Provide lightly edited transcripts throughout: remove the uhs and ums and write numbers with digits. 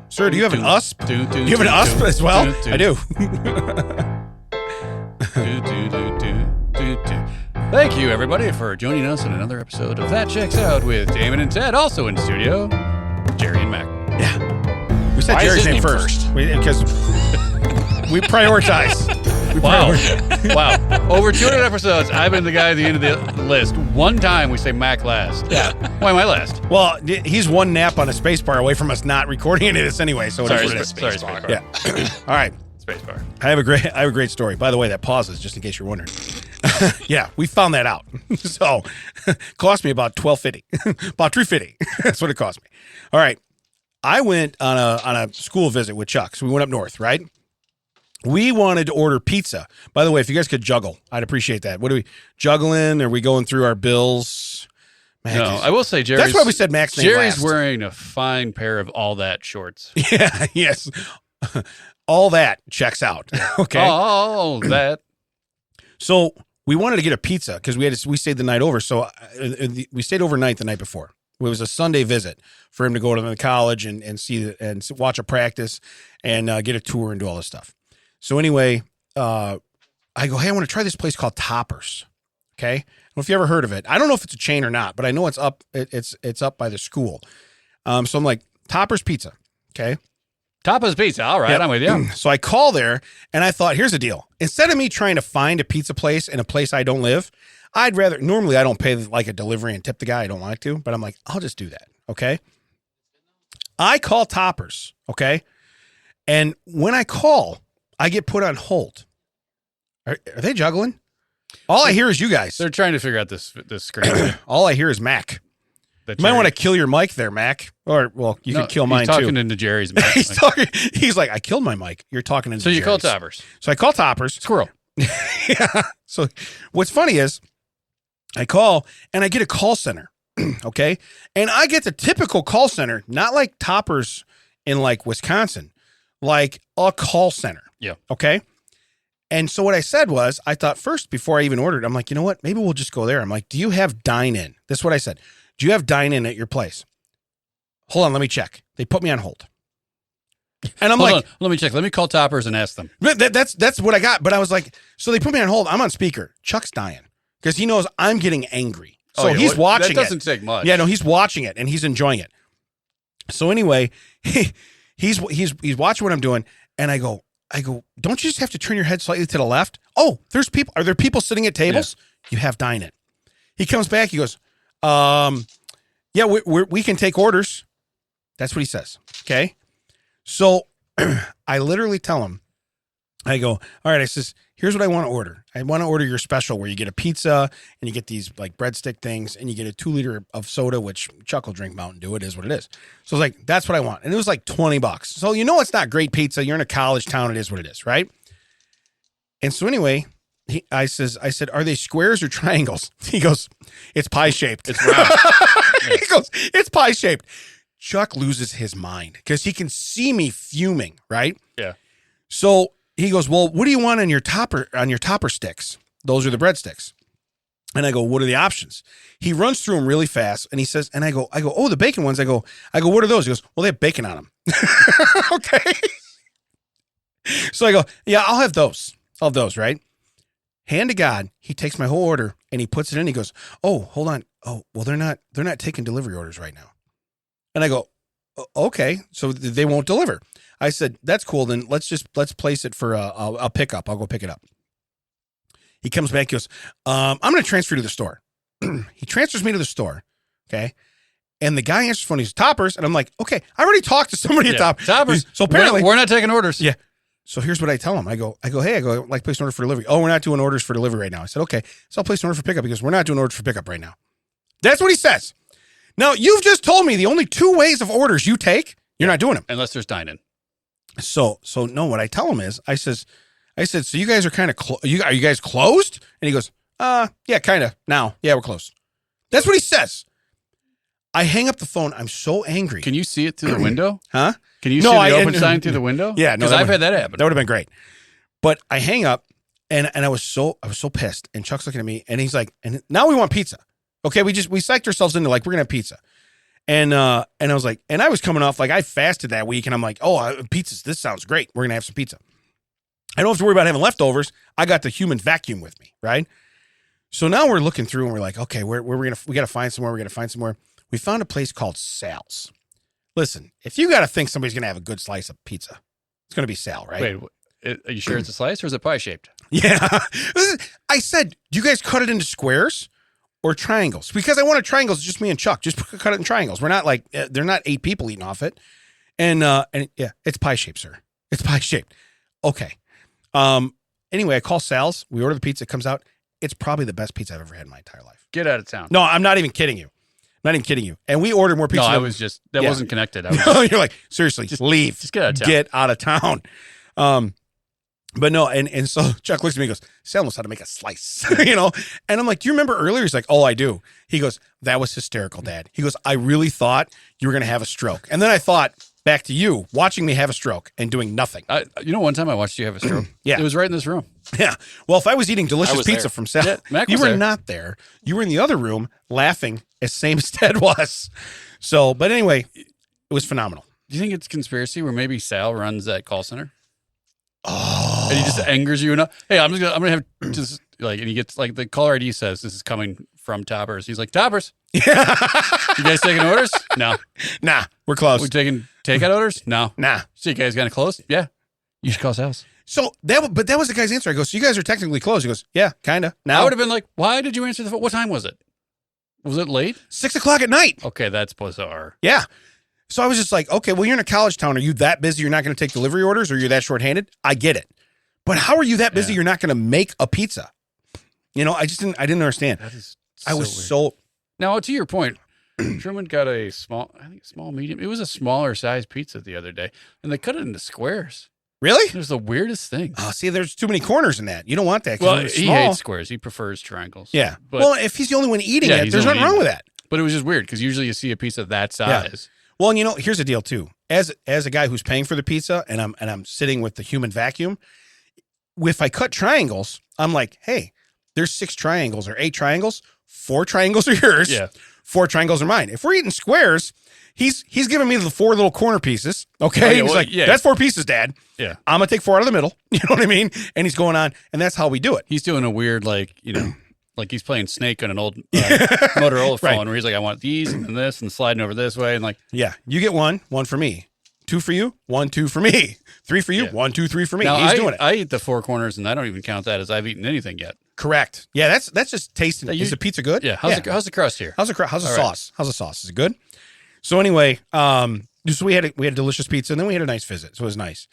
Sir, do you have an USP? Do you have an USP as well? I do. Thank you, everybody, for joining us in another episode of That Checks Out with Damon and Ted. Also in studio, Jerry and Mac. Yeah. We said Jerry's name first. Because we prioritize. Wow. Over 200 episodes, I've been the guy at the end of the list. One time we say Mac last. Yeah. Why am I last? Well, he's one nap on a space bar away from us not recording any of this anyway, so Sorry, it is what it is. space bar. Yeah. All right. Space bar. I have a great story. By the way, that pauses just in case you're wondering. Yeah, we found that out. So, cost me about $12.50. About $3.50. That's what it cost me. All right. I went on a school visit with Chuck. So we went up north, right? We wanted to order pizza. By the way, if you guys could juggle, I'd appreciate that. What are we juggling? Are we going through our bills? No, I will say Jerry's. That's why we said Mac's name Jerry's last. wearing a fine pair of all that shorts. Yeah, yes. All that checks out. Okay. All that. So we wanted to get a pizza because we stayed the night over. So we stayed overnight the night before. It was a Sunday visit for him to go to the college and see and watch a practice and get a tour and do all this stuff. So anyway, I go, hey, I want to try this place called Toppers. Okay, I don't know if you ever heard of it. I don't know if it's a chain or not, but I know it's up. It's up by the school. So I'm like, Toppers Pizza. Okay. Tapas Pizza. All right, yep. I'm with you. So I call there and I thought, here's the deal. Instead of me trying to find a pizza place in a place I don't live, normally I don't pay like a delivery and tip the guy. I don't like to, but I'm like, I'll just do that. Okay. I call Toppers. Okay. And when I call, I get put on hold. Are they juggling? All I hear is you guys. They're trying to figure out this screen. All I hear is Mac. You might want to kill your mic there, Mac. Or, well, you could kill mine too. He's talking into Jerry's mic. He's like, I killed my mic. You're talking into Jerry's. So you call Toppers. So I call Toppers. Squirrel. Yeah. So what's funny is I call and I get a call center. Okay. And I get the typical call center, not like Toppers in like Wisconsin, like a call center. Yeah. Okay. And so what I said was, I thought first before I even ordered, I'm like, you know what? Maybe we'll just go there. I'm like, do you have dine-in? This is what I said. Do you have dine-in at your place? Hold on, let me check. They put me on hold. And I'm let me check. Let me call Toppers and ask them. That's what I got. But I was like, so they put me on hold. I'm on speaker. Chuck's dying because he knows I'm getting angry. So he's watching it. That doesn't take much. Yeah, no, he's watching it and he's enjoying it. So anyway, he's watching what I'm doing. And I go, don't you just have to turn your head slightly to the left? Oh, there's people. Are there people sitting at tables? Yeah. You have dine-in. He comes back. He goes, yeah, we can take orders. That's what he says. Okay. So I literally tell him, I go, all right, I says, here's what I want to order. I want to order your special where you get a pizza and you get these like breadstick things and you get a 2-liter of soda, which Chuck will drink Mountain Dew. It is what it is. So I was like, that's what I want. And it was like $20. So, it's not great pizza. You're in a college town. It is what it is. Right. And so anyway, I said, are they squares or triangles? He goes, it's pie shaped. It's round. He goes, it's pie shaped. Chuck loses his mind because he can see me fuming. Right. Yeah. So he goes, well, what do you want on your topper sticks? Those are the breadsticks. And I go, what are the options? He runs through them really fast. And he says, and I go, oh, the bacon ones. I go, what are those? He goes, well, they have bacon on them. Okay. So I go, yeah, I'll have those. I'll have those. Right. Hand to God. He takes my whole order and he puts it in. He goes, oh, hold on. Oh, well, they're not taking delivery orders right now. And I go, okay. So they won't deliver. I said, that's cool. Then let's place it for a pickup. I'll go pick it up. He comes back. He goes, I'm going to transfer you to the store. He transfers me to the store. Okay. And the guy answers the phone. He's Toppers. And I'm like, okay, I already talked to somebody at Toppers. So apparently we're not taking orders. Yeah. So here's what I tell him. I go, hey, I'd like place an order for delivery. Oh, we're not doing orders for delivery right now. I said, okay, so I'll place an order for pickup because we're not doing orders for pickup right now. That's what he says. Now, you've just told me the only 2 ways of orders you take, you're not doing them. Unless there's dine-in. So no, what I tell him is, I said, so you guys are kind of, are you guys closed? And he goes, yeah, kind of now. Yeah, we're closed. That's what he says. I hang up the phone. I'm so angry. Can you see it through the window? Huh? Can you see the open sign through the window? Yeah. Because I've had that happen. That would have been great. But I hang up and I was so pissed. And Chuck's looking at me and he's like, and now we want pizza. Okay. We psyched ourselves into like, we're going to have pizza. And I was like, and I was coming off like I fasted that week, and I'm like, oh, pizzas, this sounds great. We're gonna have some pizza. I don't have to worry about having leftovers. I got the human vacuum with me, right? So now we're looking through and we're like, okay, we got to find somewhere. We got to find somewhere. We found a place called Sal's. Listen, if you got to think somebody's gonna have a good slice of pizza, it's gonna be Sal, right? Wait, are you sure it's a slice or is it pie shaped? Yeah. I said, do you guys cut it into squares or triangles? Because I wanted triangles, just me and Chuck. Just cut it in triangles. We're not like, they're not 8 people eating off it. And yeah, it's pie shaped, sir. It's pie shaped. Okay. Anyway, I call Sal's. We order the pizza. It comes out. It's probably the best pizza I've ever had in my entire life. Get out of town. No, I'm not even kidding you. Not even kidding you. And we ordered more pizza. No, I was just, that wasn't connected. I was No, you're like, seriously, just leave. Just get out of town. Get out of town. But no, and so Chuck looks at me and goes, Sal knows how to make a slice, And I'm like, do you remember earlier? He's like, oh, I do. He goes, that was hysterical, Dad. He goes, I really thought you were going to have a stroke. And then I thought back to you watching me have a stroke and doing nothing. One time I watched you have a stroke. Yeah. It was right in this room. Yeah. Well, if I was eating delicious pizza from Sal, Mac you was were there. not there. You were in the other room laughing as same as Ted was. So, but anyway, it was phenomenal. Do you think it's conspiracy where maybe Sal runs that call center? Oh. And he just angers you enough. Hey, I'm gonna have just like, and he gets like the caller ID says this is coming from Toppers. He's like, Toppers, Yeah. you guys taking orders? No. Nah, we're close. We taking takeout orders? No. Nah. So you guys gonna close? Yeah. You should call Sal's. So that was the guy's answer. I go, so you guys are technically closed. He goes, yeah, kind of. Now I would have been like, why did you answer the phone? What time was it? Was it late? 6:00 at night. Okay, that's bizarre. Yeah. So I was just like, okay, well, you're in a college town. Are you that busy? You're not going to take delivery orders, or you're that shorthanded? I get it. But how are you that busy? Yeah. You're not going to make a pizza. I didn't understand. That is I was weird. so. Now, to your point, Truman got a small medium. It was a smaller size pizza the other day, and they cut it into squares. Really? It was the weirdest thing. Oh, see, there's too many corners in that. You don't want that. 'Cause Well, when it's he small, hates squares. He prefers triangles. Yeah. But, Well, if he's the only one eating Yeah, it, he's there's the nothing only wrong one with that. but it was just weird because usually you see a pizza that size. Well, and here's the deal too. As a guy who's paying for the pizza, and I'm sitting with the human vacuum. If I cut triangles, I'm like, hey, there's 6 triangles or 8 triangles. 4 triangles are yours. Yeah. 4 triangles are mine. If we're eating squares, he's giving me the 4 little corner pieces. Okay. Oh, yeah, He's well, like, yeah. that's 4 pieces, Dad. Yeah. I'm gonna take 4 out of the middle. You know what I mean? And he's going on, and that's how we do it. He's doing a weird, like he's playing Snake on an old Motorola phone Right. where he's like, I want these and this and sliding over this way. And like, Yeah. You get 1 for me. 2 for you, 1, 2 for me. 3 for you, Yeah. 1, 2, 3 for me. now He's doing it. I eat the 4 corners and I don't even count that as I've eaten anything yet. Correct. Yeah, that's just tasting. Is the pizza good? Yeah. How's the crust here? How's the All right. sauce? How's the sauce? Is it good? So anyway, so we had a delicious pizza, and then we had a nice visit. So it was nice.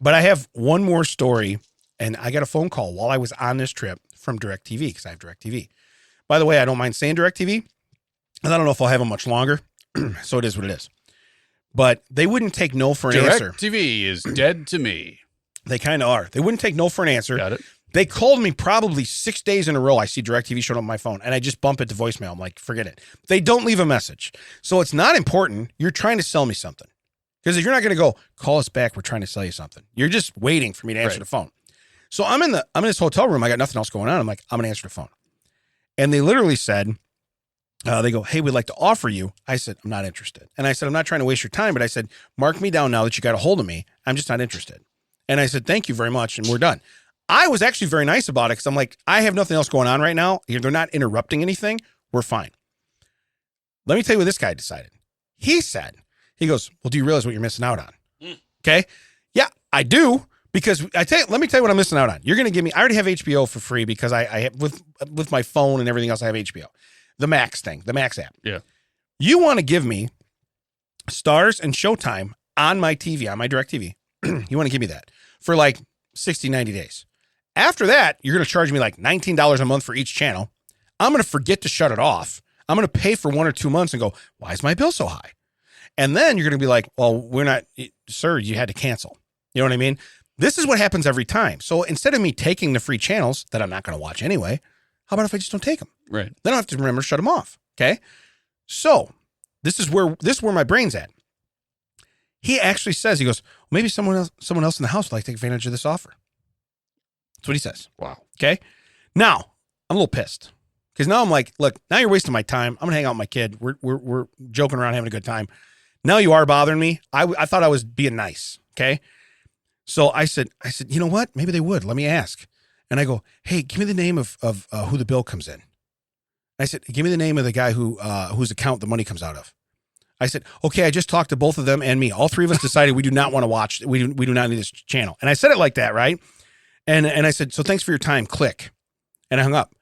But I have one more story, and I got a phone call while I was on this trip from DirecTV, because I have DirecTV. By the way, I don't mind saying DirecTV, and I don't know if I'll have them much longer. So it is what it is. But they wouldn't take no for an answer. DirecTV is dead to me. They kind of are. They wouldn't take no for an answer. Got it. They called me probably 6 days in a row. I see DirecTV showing up on my phone, and I just bump it to voicemail. I'm like, forget it. They don't leave a message. So it's not important. You're trying to sell me something. Because if you're not going to go, call us back, we're trying to sell you something. You're just waiting for me to answer the phone. So I'm in this hotel room. I got nothing else going on. I'm like, I'm going to answer the phone. And they literally said, they go, hey, we'd like to offer you. I said, I'm not interested. And I said, I'm not trying to waste your time, but I said, mark me down now that you got a hold of me. I'm just not interested. And I said, thank you very much. And we're done. I was actually very nice about it because I'm like, I have nothing else going on right now. They're not interrupting anything. We're fine. Let me tell you what this guy decided. He goes, well, do you realize what you're missing out on? Okay. Yeah, I do. Because let me tell you what I'm missing out on. You're going to give me, I already have HBO for free because I have, with my phone and everything else, I have HBO. The Max thing, the Max app. Yeah. You want to give me Stars and Showtime on my TV, on my DirecTV. You want to give me that for like 60, 90 days. After that, you're going to charge me like $19 a month for each channel. I'm going to forget to shut it off. I'm going to pay for 1 or 2 months and go, why is my bill so high? And then you're going to be like, well, we're not, sir, you had to cancel. You know what I mean? This is what happens every time. So instead of me taking the free channels that I'm not going to watch anyway, how about if I just don't take them? Right. Then I don't have to remember to shut them off. Okay. So this is where my brain's at. He actually says, he goes, well, maybe someone else in the house would like to take advantage of this offer. That's what he says. Wow. Okay. Now I'm a little pissed Because now I'm like, look, now you're wasting my time. I'm gonna hang out with my kid. We're joking around, having a good time. Now you are bothering me. I thought I was being nice. Okay. So I said, you know what? Maybe they would. Let me ask. And I go, hey, give me the name of who the bill comes in. I said, give me the name of the guy whose account the money comes out of. I said, okay, I just talked to both of them and me. All three of us decided we do not want to watch. We do not need this channel. And I said it like that, right? And I said, so thanks for your time. Click. And I hung up.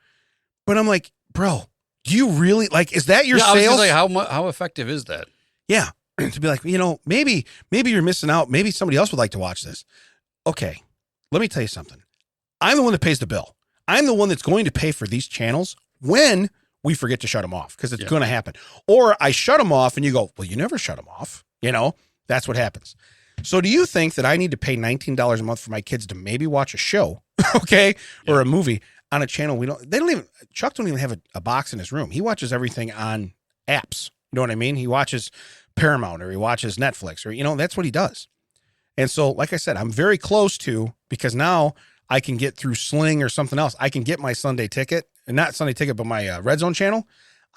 But I'm like, bro, do you really like? Is that your I was sales? just like, how effective is that? Yeah, to be like, maybe you're missing out. Maybe somebody else would like to watch this. Okay, let me tell you something. I'm the one that pays the bill. I'm the one that's going to pay for these channels when we forget to shut them off, because it's going to happen. Or I shut them off and you go, well, you never shut them off. That's what happens. So do you think that I need to pay $19 a month for my kids to maybe watch a show, okay, or a movie on a channel Chuck don't even have a box in his room. He watches everything on apps. You know what I mean? He watches Paramount or he watches Netflix or, that's what he does. And so, like I said, I'm very close to, because now I can get through Sling or something else. I can get my Sunday ticket, and not Sunday ticket, but my Red Zone channel.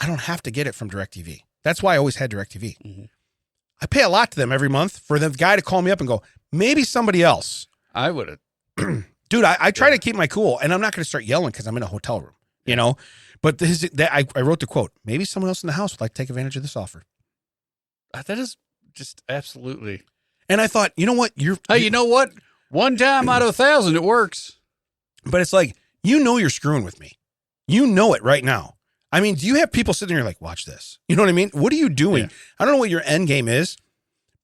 I don't have to get it from DirecTV. That's why I always had DirecTV. Mm-hmm. I pay a lot to them every month for the guy to call me up and go, maybe somebody else. I would have. Dude, I try to keep my cool, and I'm not going to start yelling because I'm in a hotel room, But I wrote the quote, maybe someone else in the house would like to take advantage of this offer. That is just absolutely. And I thought, you know what? Hey, you know what? One time out of 1,000, it works. But it's like, you're screwing with me. You know it right now. I mean, do you have people sitting there like, watch this? You know what I mean? What are you doing? Yeah. I don't know what your end game is,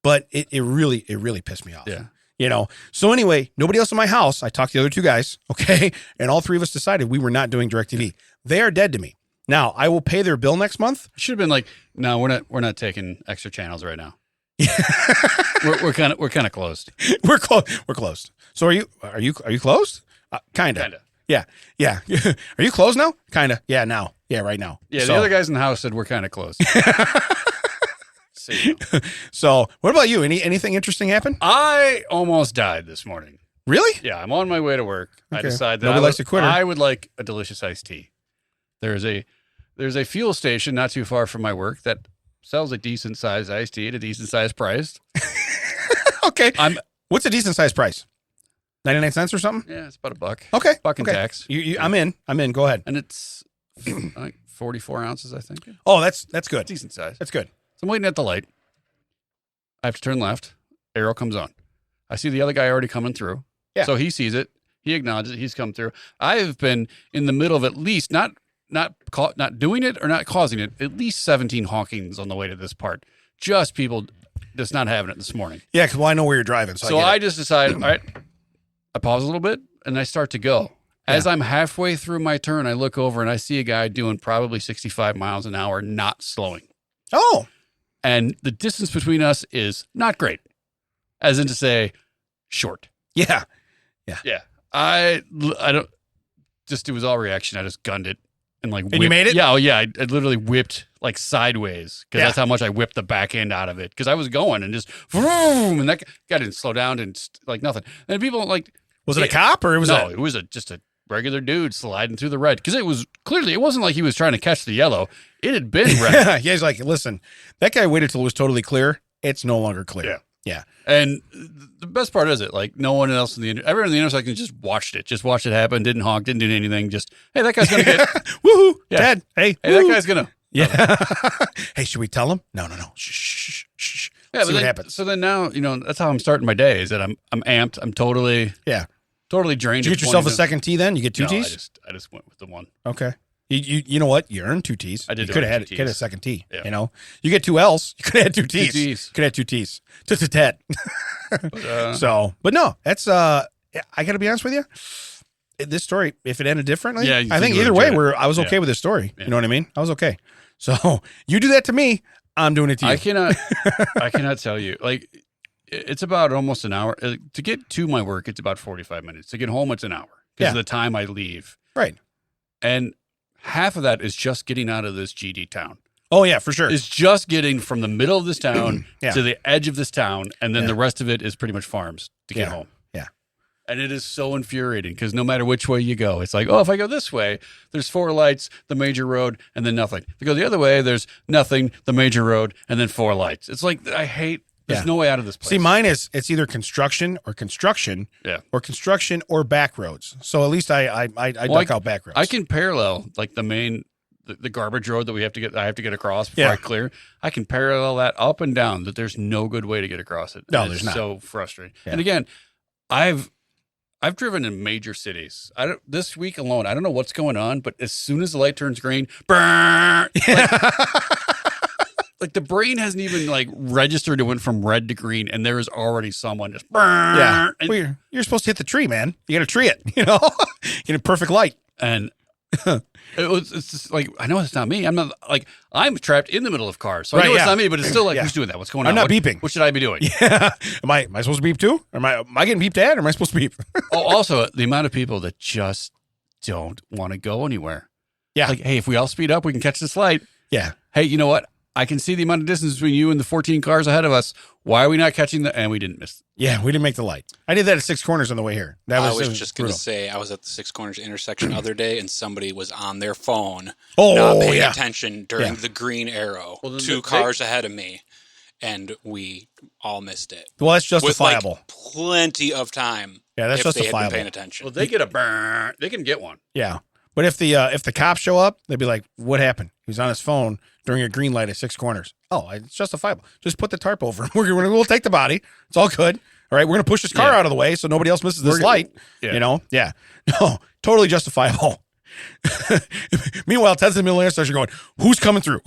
but it really pissed me off. Yeah. So anyway, nobody else in my house. I talked to the other two guys, okay? And all three of us decided we were not doing DirecTV. They are dead to me. Now, I will pay their bill next month. Should have been like, no, we're not taking extra channels right now. we're kind of closed. We're closed. So are you closed? Kind of. Yeah. Are you closed now? Kind of. Yeah, now. Yeah, right now. Yeah, the other guys in the house said we're kind of closed. So, what about you? Anything interesting happen? I almost died this morning. Really? Yeah, I'm on my way to work. Okay. I decided that nobody likes a quitter. I would like a delicious iced tea. There's a fuel station not too far from my work that sells a decent sized iced tea at a decent sized price. Okay. What's a decent sized price? 99 cents or something? Yeah, it's about $1. Okay. Buck and tax. I'm in. Go ahead. And it's like 44 ounces, I think. Oh, that's good. Decent size. That's good. So I'm waiting at the light. I have to turn left. Arrow comes on. I see the other guy already coming through. Yeah. So he sees it. He acknowledges it. He's come through. I've been in the middle of at least not doing it or not causing it, at least 17 honkings on the way to this part. Just people just not having it this morning. Yeah, well, I know where you're driving. So I just decided, all right, I pause a little bit and I start to go. As I'm halfway through my turn, I look over and I see a guy doing probably 65 miles an hour, not slowing. Oh. And the distance between us is not great, as in to say short. Yeah. I don't, just, it was all reaction. I just gunned it and like, and you made it? Yeah. Oh yeah. I literally whipped like sideways because that's how much I whipped the back end out of it. Cause I was going and just vroom, and that guy didn't slow down and like nothing. And people like, was it a cop or it was just a regular dude sliding through the red. Because it wasn't like he was trying to catch the yellow. It had been red. Yeah, he's like, listen, that guy waited till it was totally clear. It's no longer clear. Yeah. And the best part is no one else everyone in the intersection just watched it happen, didn't honk, didn't do anything. Just, hey, that guy's going to get woohoo, Dad. Hey, that guy's going to. Yeah. Hey, should we tell him? No. Shh. Yeah, see what happens. So then now, that's how I'm starting my day. Is that I'm amped. I'm totally drained. Did you get yourself a second tea then? You get two teas? I just went with the one. Okay. You know what? You earned 2 teas. I did. You could have had a second tea. Yeah. You get 2 L's. You could have had 2 teas. You could have 2 teas. Tet. But no, that's I got to be honest with you. This story, if it ended differently, I think either way, I was okay with this story. Yeah. You know what I mean? I was okay. So you do that to me, I'm doing it to you. I cannot tell you. Like, it's about almost an hour to get to my work. It's about 45 minutes to get home. It's an hour because of the time I leave. Right. And half of that is just getting out of this GD town. Oh, yeah, for sure. It's just getting from the middle of this town to the edge of this town, and then the rest of it is pretty much farms to get home. Yeah. And it is so infuriating because no matter which way you go, it's like, oh, if I go this way, there's 4 lights, the major road, and then nothing. If I go the other way, there's nothing, the major road, and then 4 lights. It's like, there's no way out of this place. See, mine it's either construction or construction or back roads. So at least I duck out back roads. I can parallel like the garbage road that I have to get across before I clear. I can parallel that up and down. That there's no good way to get across it. No, there's not. So frustrating. Yeah. And again, I've driven in major cities. This week alone, I don't know what's going on, but as soon as the light turns green, burn. Like the brain hasn't even like registered it went from red to green, and there is already someone just burn. Yeah, well, you're supposed to hit the tree, man. You got to tree it. Get a perfect light. And it's just like, I know it's not me. I'm trapped in the middle of cars, so I know it's not me. But it's still like, who's doing that? What's going on? I'm not beeping. What should I be doing? Yeah, am I supposed to beep too? Or am I getting beeped at? Or am I supposed to beep? Also, the amount of people that just don't want to go anywhere. Yeah, like, hey, if we all speed up, we can catch this light. Yeah. Hey, you know what? I can see the amount of distance between you and the 14 cars ahead of us. Why are we not catching and we didn't miss? Yeah, we didn't make the light. I did that at 6 Corners on the way here. I was just going to say, I was at the 6 Corners intersection the other day, and somebody was on their phone, not paying attention during the green arrow. Well, 2 cars ahead of me, and we all missed it. Well, that's justifiable. With plenty of time. Yeah, that's if justifiable. They had been paying attention. Well, they get a burn. They can get one. Yeah, but if the cops show up, they'd be like, "What happened? He was on his phone during a green light at 6 Corners." Oh, it's justifiable. Just put the tarp over him. We'll take the body. It's all good. All right, we're going to push this car out of the way so nobody else misses this light. Yeah. Yeah. No, totally justifiable. Meanwhile, Ted's in the middle of the intersection going, who's coming through?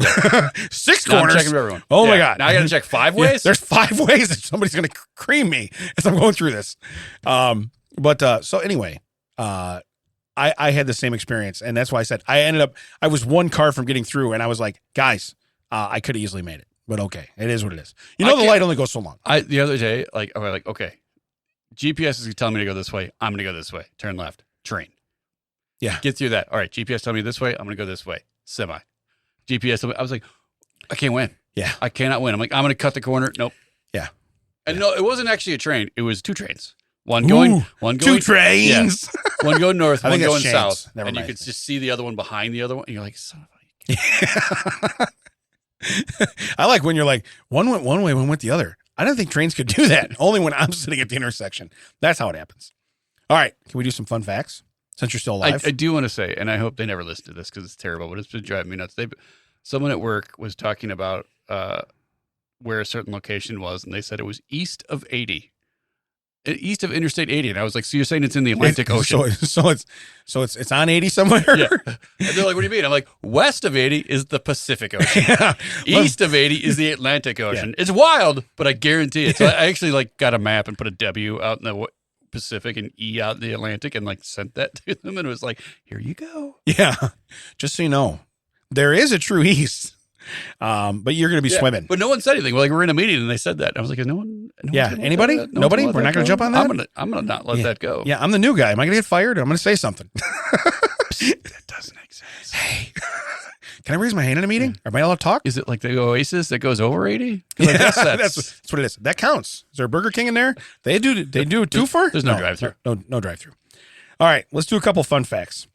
6 Corners. I'm checking everyone. Oh, my God. Now I got to check 5 ways? Yeah, there's 5 ways that somebody's going to cream me as I'm going through this. So anyway, I had the same experience, and that's why I said I was 1 car from getting through, and I was like, guys, I could have easily made it, but okay, it is what it is. The light only goes so long. The other day, I was like, okay, GPS is telling me to go this way. I'm going to go this way. Turn left. Train. Yeah. Get through that. All right, GPS telling me this way. I'm going to go this way. Semi. GPS. I was like, I can't win. Yeah. I cannot win. I'm like, I'm going to cut the corner. Nope. Yeah. And no, it wasn't actually a train. It was 2 trains. One going. 2 trains. Yeah. One going north, one going south. Never mind. You could just see the other one behind the other one. And you're like, son of a... I like when you're like, one went one way, one went the other. I don't think trains could do that. Only when I'm sitting at the intersection. That's how it happens. All right. Can we do some fun facts since you're still alive? I do want to say, and I hope they never listen to this because it's terrible, but it's been driving me nuts. Someone at work was talking about where a certain location was, and they said it was east of 80. East of Interstate 80, and I was like, "So you're saying it's in the Atlantic Ocean? So it's on 80 somewhere?" Yeah. And they're like, "What do you mean?" I'm like, "West of 80 is the Pacific Ocean. Yeah. East of 80 is the Atlantic Ocean. Yeah. It's wild, but I guarantee it." So I actually got a map and put a W out in the Pacific and E out in the Atlantic, and sent that to them, and it was like, "Here you go." Yeah, just so you know, there is a true east. But you're going to be swimming. But no one said anything. We're in a meeting and they said that. And I was like, no one. Anybody? Nobody? We're not going to jump on that? I'm going to not let that go. Yeah, I'm the new guy. Am I going to get fired? I'm going to say something. That doesn't exist. Hey, can I raise my hand in a meeting? Am I allowed to talk? Is it like the Oasis that goes over 80? Yeah, that's what it is. That counts. Is there a Burger King in there? They do a twofer? There's no drive-through. No drive-through. All right, let's do a couple fun facts.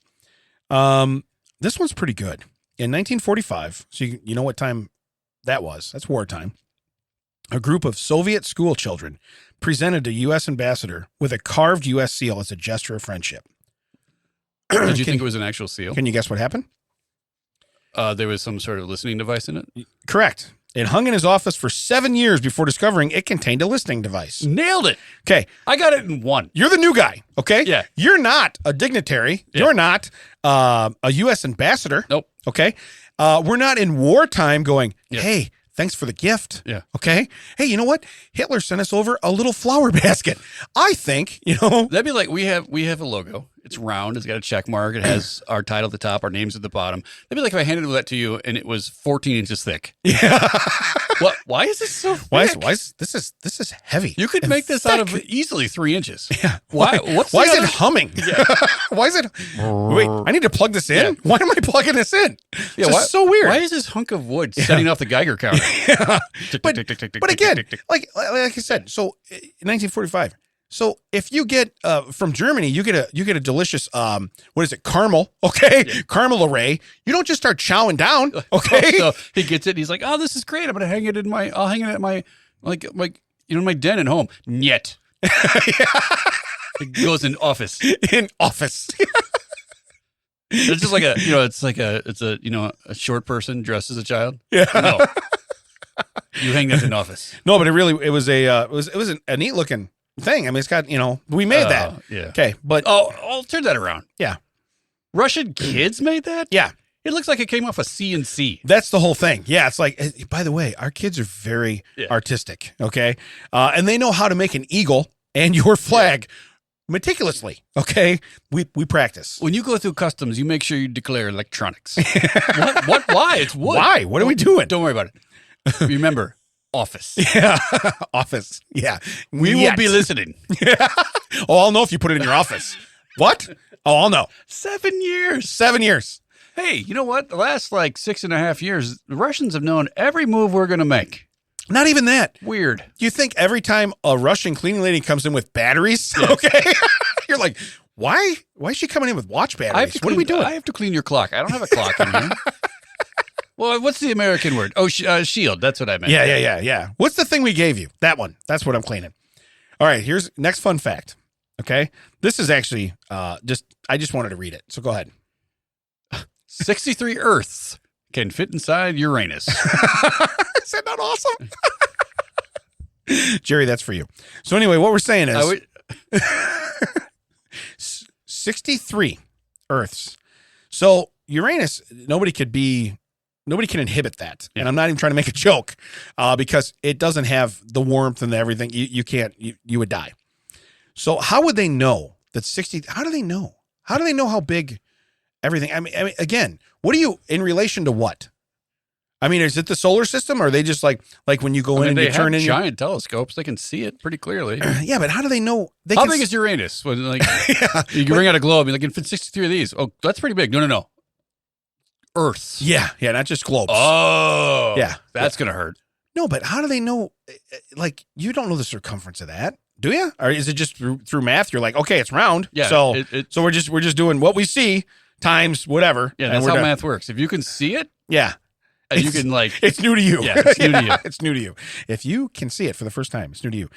This one's pretty good. In 1945, so you know what time that was. That's wartime. A group of Soviet school children presented a U.S. ambassador with a carved U.S. seal as a gesture of friendship. Did you think it was an actual seal? Can you guess what happened? There was some sort of listening device in it? Correct. It hung in his office for 7 years before discovering it contained a listening device. Nailed it. Okay. I got it in 1. You're the new guy, okay? Yeah. You're not a dignitary. Yeah. You're not a U.S. ambassador. Nope. Okay? We're not in wartime going, hey, thanks for the gift. Yeah. Okay? Hey, you know what? Hitler sent us over a little flower basket. I think, That'd be like we have a logo. It's round. It's got a check mark. It has our title at the top, our names at the bottom. That'd be like if I handed that to you and it was 14 inches thick. Yeah. What? Why is this so thick? Why is this is heavy? You could make this out of easily 3 inches. Yeah. Why is it humming? Yeah. Why is it? Wait, I need to plug this in? Yeah. Why am I plugging this in? Yeah, it's so weird. Why is this hunk of wood setting off the Geiger counter? Yeah. But again, like I said, so in 1945, So if you get from Germany, you get a delicious what is it, caramel? Okay, caramel array. You don't just start chowing down. Okay, so he gets it. And he's like, "Oh, this is great. I'll hang it at my my den at home." Niet. It goes in office. In office. It's just like a short person dressed as a child. Yeah. No. You hang that in office. No, but it was a neat looking thing. I mean, it's got, we made that. Yeah. Okay. But I'll turn that around. Yeah. Russian kids made that? Yeah. It looks like it came off a CNC. That's the whole thing. Yeah. It's like, by the way, our kids are very artistic. Okay. And they know how to make an eagle and your flag meticulously. Okay. We practice. When you go through customs, you make sure you declare electronics. What? Why? It's wood. Why? What are we doing? Don't worry about it. Remember, office. Yeah. Office. Yeah. We will be listening. Yeah. Oh, I'll know if you put it in your office. What? Oh, I'll know. 7 years. 7 years. Hey, you know what? The last 6.5 years, the Russians have known every move we're going to make. Not even that. Weird. You think every time a Russian cleaning lady comes in with batteries, okay, you're like, why is she coming in with watch batteries? What are we doing? I have to clean your clock. I don't have a clock in here. Well, what's the American word? Oh, shield. That's what I meant. Yeah. What's the thing we gave you? That one. That's what I'm cleaning. All right, here's next fun fact. Okay. This is actually I just wanted to read it. So go ahead. 63 Earths can fit inside Uranus. Is that not awesome? Jerry, that's for you. So anyway, what we're saying is 63 Earths. So Uranus, nobody can inhibit that. Yeah. And I'm not even trying to make a joke because it doesn't have the warmth and everything. You can't, you would die. So how would they know that 60, how do they know? How do they know how big everything? I mean, again, what are you in relation to what? I mean, is it the solar system or are they just like when you go in and you turn in giant telescopes, they can see it pretty clearly. Yeah, but how do they know? How big is Uranus? When you can bring out a globe, you can fit 63 of these. Oh, that's pretty big. No. Earths. Yeah, not just globes. Oh. Yeah. That's going to hurt. No, but how do they know? Like, you don't know the circumference of that, do you? Or is it just through math? You're like, okay, it's round. Yeah. So we're just doing what we see times whatever. Yeah, that's how math works. If you can see it. Yeah. You can it's new to you. Yeah, it's new to you. It's new to you. If you can see it for the first time, it's new to you.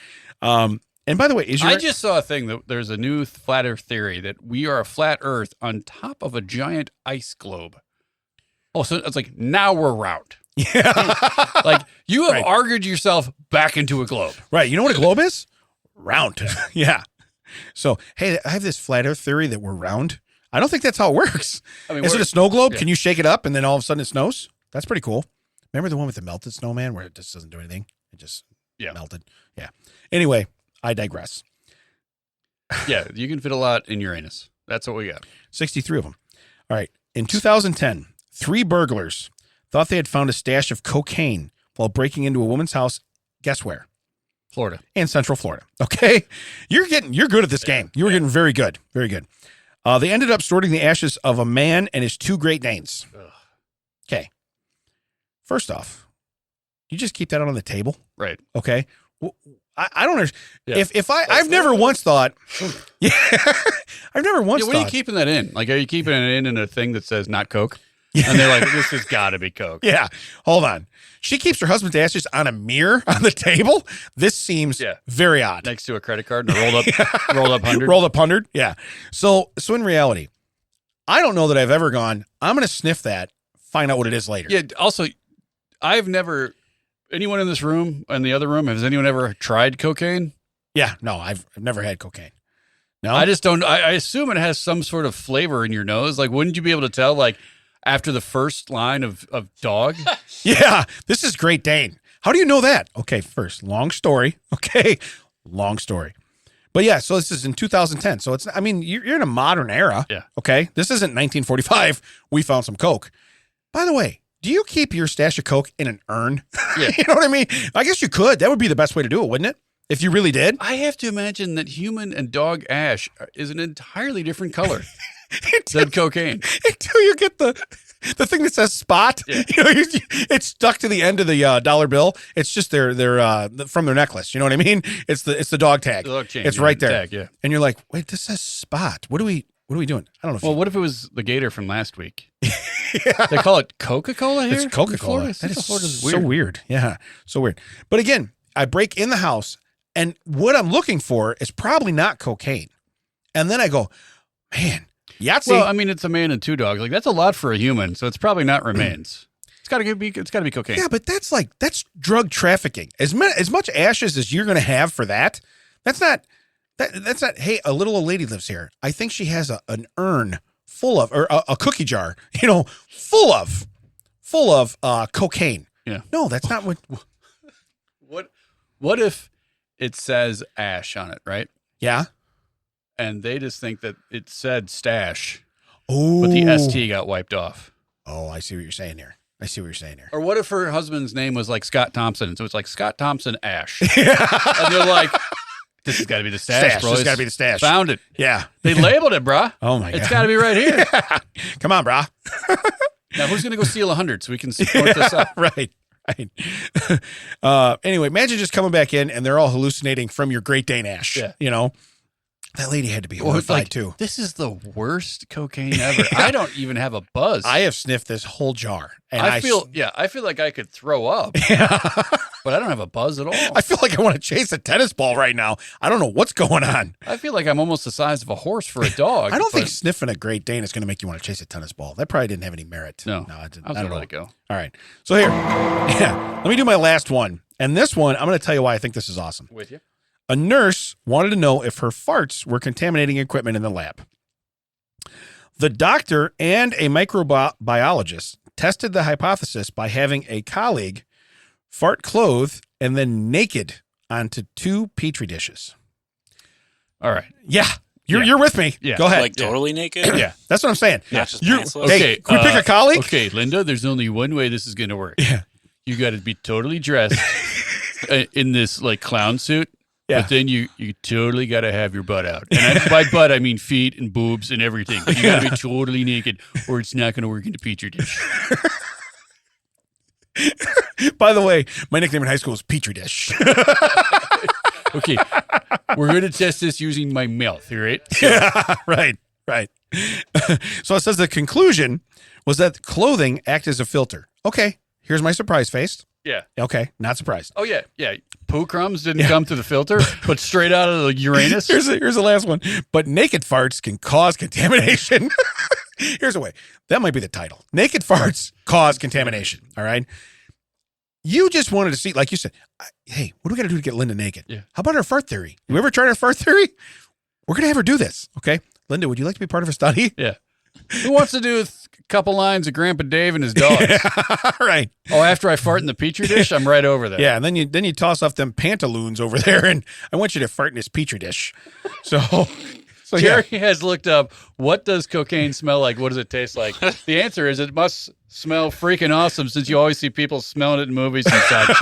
And by the way, I just saw a thing that there's a new flat Earth theory that we are a flat Earth on top of a giant ice globe. Oh, so it's like now we're round. Yeah. Like you have argued yourself back into a globe. Right. You know what a globe is? Round. Yeah. So, hey, I have this flat Earth theory that we're round. I don't think that's how it works. I mean, is it a snow globe? Yeah. Can you shake it up and then all of a sudden it snows? That's pretty cool. Remember the one with the melted snowman where it just doesn't do anything? It just melted. Yeah. Anyway, I digress. Yeah, you can fit a lot in Uranus. That's what we got. 63 of them. All right. In 2010, 3 burglars thought they had found a stash of cocaine while breaking into a woman's house. Guess where? Florida. And Central Florida. Okay. You're good at this game. You were getting very good. Very good. They ended up sorting the ashes of a man and his 2 Great Danes. Okay. First off, you just keep that on the table. Right. Okay. Well, I don't understand. Yeah. I've never once thought. Yeah. I've never once what thought. Are you keeping that in? Like, are you keeping it in a thing that says not Coke? Yeah. And they're like, this has got to be Coke. Yeah. Hold on. She keeps her husband's ashes on a mirror on the table. This seems very odd. Next to a credit card and a rolled up 100. Rolled up 100. Yeah. So in reality, I don't know that I've ever gone, I'm going to sniff that, find out what it is later. Yeah. Also, anyone in this room and the other room, has anyone ever tried cocaine? Yeah. No, I've never had cocaine. No. I just don't. I assume it has some sort of flavor in your nose. Like, wouldn't you be able to tell, like, after the first line of dog? Yeah. This is Great Dane. How do you know that? Okay. First, long story. Okay. Long story. But yeah, so this is in 2010. So you're in a modern era. Yeah. Okay. This isn't 1945. We found some Coke. By the way, do you keep your stash of Coke in an urn? Yeah. You know what I mean? I guess you could. That would be the best way to do it, wouldn't it? If you really did. I have to imagine that human and dog ash is an entirely different color than cocaine. Until you get the The thing that says spot, it's stuck to the end of the dollar bill. It's just their from their necklace. You know what I mean? It's the dog tag. The dog chain, it's right there. Tag, yeah. And you're like, wait, this says spot. What are we doing? I don't know. What if it was the gator from last week? They call it Coca-Cola here? It's Coca-Cola. That is so weird. Yeah, so weird. But again, I break in the house, and what I'm looking for is probably not cocaine. And then I go, man, Yahtzee. Well, I mean, it's a man and two dogs. Like, that's a lot for a human, so it's probably not remains. It's got to be cocaine. Yeah, but that's drug trafficking. As much ashes as you're going to have for that, that's not. Hey, a little old lady lives here. I think she has an urn full of, or a cookie jar, full of cocaine. Yeah. No, that's not what. What if it says ash on it, right? Yeah. And they just think that it said stash. Oh. But the ST got wiped off. Oh, I see what you're saying here. Or what if her husband's name was like Scott Thompson? So it's like Scott Thompson Ash. And they're like, this has got to be the stash, bro. This has got to be the stash. Found it. Yeah. They labeled it, brah. Oh, my God. It's got to be right here. Come on, brah. Now, who's going to go steal 100 so we can support this up? Right. Anyway, imagine just coming back in and they're all hallucinating from your Great Dane Ash. Yeah. That lady had to be horrified too. This is the worst cocaine ever. I don't even have a buzz. I have sniffed this whole jar, and I feel like I could throw up, but I don't have a buzz at all. I feel like I want to chase a tennis ball right now. I don't know what's going on. I feel like I'm almost the size of a horse for a dog. I don't think sniffing a Great Dane is going to make you want to chase a tennis ball. That probably didn't have any merit. No, I didn't. I don't know. let it go. All right, so here, let me do my last one, and this one I'm going to tell you why I think this is awesome. With you. A nurse wanted to know if her farts were contaminating equipment in the lab. The doctor and a microbiologist tested the hypothesis by having a colleague fart clothed and then naked onto 2 Petri dishes. All right. Yeah. You're with me. Yeah. Go ahead. Like totally naked? Yeah. That's what I'm saying. Not just Hey, pantsless? can we pick a colleague? Okay, Linda, there's only one way this is going to work. Yeah. You got to be totally dressed in this like clown suit. Yeah. But then you totally got to have your butt out. And by butt, I mean feet and boobs and everything. You got to be totally naked or it's not going to work in the Petri dish. By the way, my nickname in high school was Petri Dish. Okay. We're going to test this using my mouth, all right? So, yeah, right. So it says the conclusion was that clothing acts as a filter. Okay, here's my surprise face. yeah. Okay, not surprised. Oh, yeah. Yeah. Poo crumbs didn't come through the filter, but straight out of the Uranus. Here's the last one. But naked farts can cause contamination. Here's a way. That might be the title. Naked farts cause contamination. All right. You just wanted to see, like you said, hey, what do we got to do to get Linda naked? Yeah. How about our fart theory? You ever tried our fart theory? We're going to have her do this. Okay. Linda, would you like to be part of a study? Yeah. Who wants to do a couple lines of Grandpa Dave and his dogs? Right. Oh, after I fart in the Petri dish, I'm right over there. Yeah, and then you toss off them pantaloons over there, and I want you to fart in this Petri dish. So Jerry has looked up, what does cocaine smell like? What does it taste like? The answer is it must smell freaking awesome since you always see people smelling it in movies and such.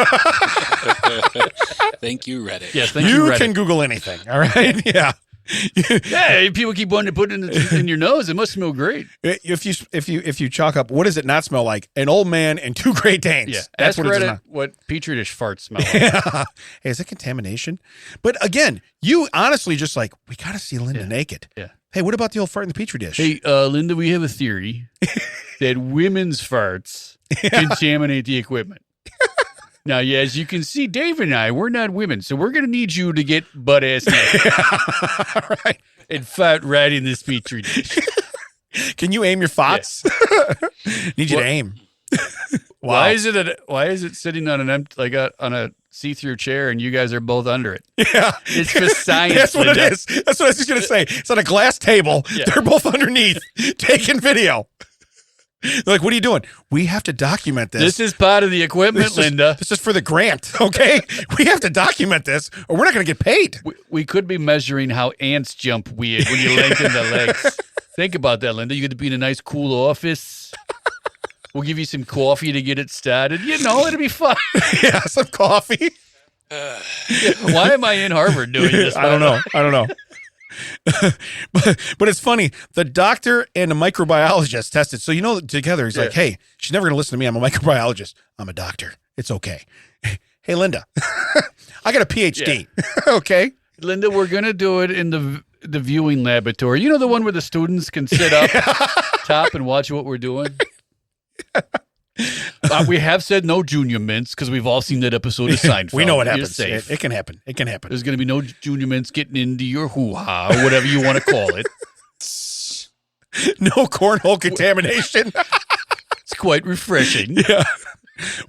Thank you, Reddit. Yes, thank you, You Reddit. can Google anything, all right? Yeah. Yeah, people keep wanting to put it in your nose. It must smell great. If you chalk up, what does it not smell like? An old man and 2 Great Danes. Yeah, That's ask what it does Reddit not. what Petri dish farts smell like. Yeah. Hey, is it contamination? But again, you honestly just like, we got to see Linda naked. Yeah. Hey, what about the old fart in the Petri dish? Hey, Linda, we have a theory that women's farts contaminate the equipment. Now, yeah, as you can see, Dave and I, we're not women, so we're going to need you to get butt-ass naked. Right. And fart right in this Petri dish. Can you aim your thoughts? Need you to aim. Wow. Why is it sitting on an on a see-through chair and you guys are both under it? Yeah. It's for science. That's what Linda. it is. That's what I was just going to say. It's on a glass table. Yeah. They're both underneath taking video. They're like, what are you doing? We have to document this. This is part of the equipment, Linda. This is for the grant, okay? We have to document this or we're not going to get paid. We could be measuring how ants jump weird when you lengthen their legs. Think about that, Linda. You get to be in a nice, cool office. We'll give you some coffee to get it started. You know, it'll be fun. Yeah, some coffee. Why am I in Harvard doing this? I don't know. but it's funny. The doctor and the microbiologist tested. So, together, he's like, hey, she's never going to listen to me. I'm a microbiologist. I'm a doctor. It's okay. Hey, Linda, I got a PhD. Yeah. Okay. Linda, we're going to do it in the viewing laboratory. The one where the students can sit up top and watch what we're doing? We have said no junior mints because we've all seen that episode of Seinfeld. We know what happens. It can happen. It can happen. There's going to be no junior mints getting into your hoo-ha or whatever you want to call it. No cornhole contamination. It's quite refreshing. Yeah.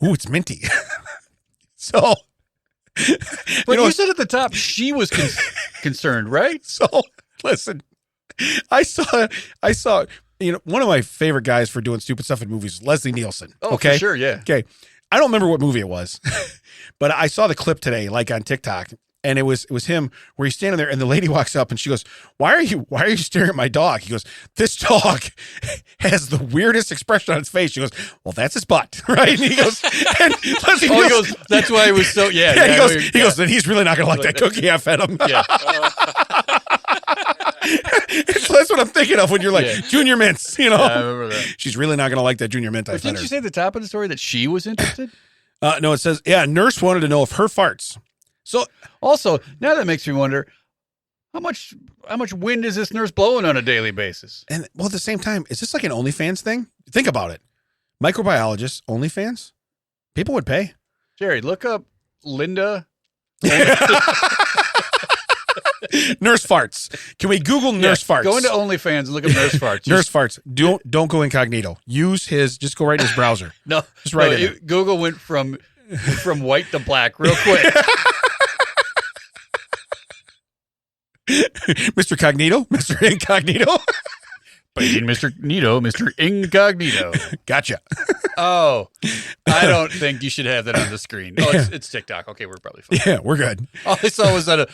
Ooh, it's minty. So, but you said at the top she was concerned, right? So, listen, I saw. One of my favorite guys for doing stupid stuff in movies is Leslie Nielsen. Oh, okay? For sure, yeah. Okay. I don't remember what movie it was, but I saw the clip today, like on TikTok, and it was him where he's standing there, and the lady walks up and she goes, "Why are you staring at my dog?" He goes, "This dog has the weirdest expression on its face." She goes, "Well, that's his butt," right? And he goes, and Leslie Nielsen, he goes, "That's why he was so yeah." He goes, "Then he's really not going to like that cookie I fed him." Yeah. So that's what I'm thinking of when you're like, junior mints, Yeah, I remember that. She's really not going to like that junior mint I fed her. Didn't you say at the top of the story that she was interested? No, it says, nurse wanted to know if her farts. So also, now that makes me wonder, how much wind is this nurse blowing on a daily basis? And well, at the same time, is this like an OnlyFans thing? Think about it. Microbiologists, OnlyFans? People would pay. Jerry, look up Linda. Nurse farts. Can we Google nurse farts? Go into OnlyFans and look up nurse farts. Nurse farts. Don't go incognito. Just go right in his browser. No, just right in it. Google went from white to black real quick. Mr. Cognito, Mr. Incognito. Biting Mr. Nito, Mr. Incognito. Gotcha. Oh, I don't think you should have that on the screen. Oh, it's TikTok. Okay, we're probably fine. Yeah, we're good. All I saw was that